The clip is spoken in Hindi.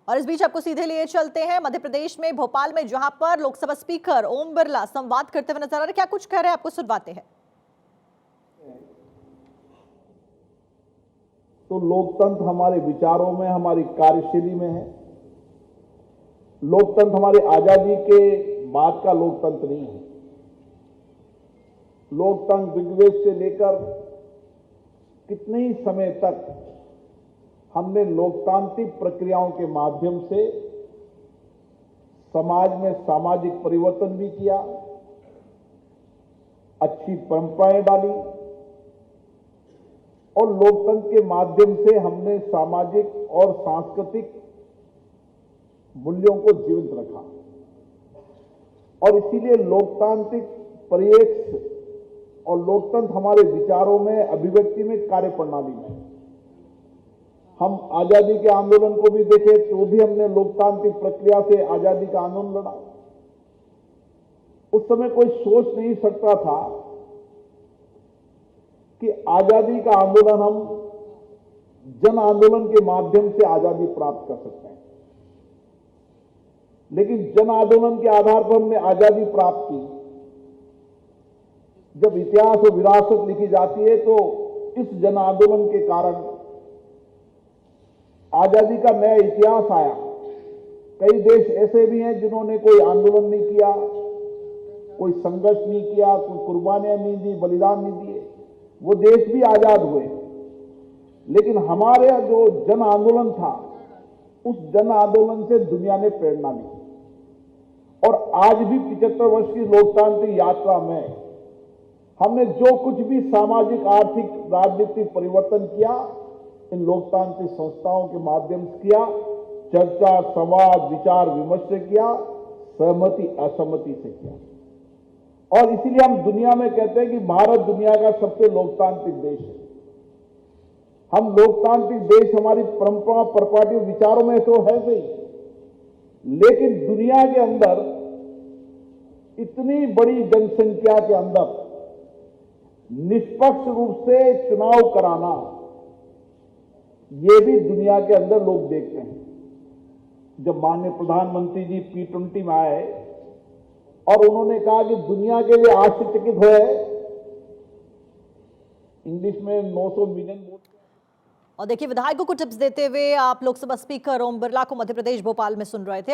और इस बीच आपको सीधे लिए चलते हैं मध्य प्रदेश में भोपाल में, जहां पर लोकसभा स्पीकर ओम बिरला संवाद करते हुए नजर आ रहे हैं। क्या कुछ कह रहे हैं, आपको सुनवाते हैं। तो लोकतंत्र हमारे विचारों में, हमारी कार्यशैली में है। लोकतंत्र हमारी आजादी के बाद का लोकतंत्र नहीं है। लोकतंत्र ऋग्वेद से लेकर कितने ही समय तक हमने लोकतांत्रिक प्रक्रियाओं के माध्यम से समाज में सामाजिक परिवर्तन भी किया, अच्छी परंपराएं डाली और लोकतंत्र के माध्यम से हमने सामाजिक और सांस्कृतिक मूल्यों को जीवित रखा। और इसीलिए लोकतांत्रिक परिप्रेक्ष्य और लोकतंत्र हमारे विचारों में, अभिव्यक्ति में, कार्यप्रणाली में। हम आजादी के आंदोलन को भी देखें तो भी हमने लोकतांत्रिक प्रक्रिया से आजादी का आंदोलन लड़ा। उस समय कोई सोच नहीं सकता था कि आजादी का आंदोलन हम जन आंदोलन के माध्यम से आजादी प्राप्त कर सकते हैं। लेकिन जन आंदोलन के आधार पर हमने आजादी प्राप्त की। जब इतिहास और विरासत लिखी जाती है तो इस जन आंदोलन के कारण आजादी का नया इतिहास आया। कई देश ऐसे भी हैं जिन्होंने कोई आंदोलन नहीं किया, कोई संघर्ष नहीं किया, कोई कुर्बानियां नहीं दी, बलिदान नहीं दिए, वो देश भी आजाद हुए। लेकिन हमारे जो जन आंदोलन था, उस जन आंदोलन से दुनिया ने प्रेरणा ली। और आज भी 75 वर्ष की लोकतांत्रिक यात्रा में हमने जो कुछ भी सामाजिक, आर्थिक, राजनीतिक परिवर्तन किया, इन लोकतांत्रिक संस्थाओं के माध्यम से किया। चर्चा, संवाद, विचार विमर्श से किया, सहमति असहमति से किया। और इसीलिए हम दुनिया में कहते हैं कि भारत दुनिया का सबसे लोकतांत्रिक देश है। हम लोकतांत्रिक देश, हमारी परंपरा, प्रॉपर्टी, विचारों में तो है सही, लेकिन दुनिया के अंदर इतनी बड़ी जनसंख्या के अंदर निष्पक्ष रूप से चुनाव कराना, ये भी दुनिया के अंदर लोग देखते हैं। जब माननीय प्रधानमंत्री जी P20 में आए और उन्होंने कहा कि दुनिया के लिए आश्चर्यचकित हुए, इंग्लिश में 900 मिलियन वोट। और देखिए, विधायकों को टिप्स देते हुए आप लोकसभा स्पीकर ओम बिरला को मध्य प्रदेश भोपाल में सुन रहे थे।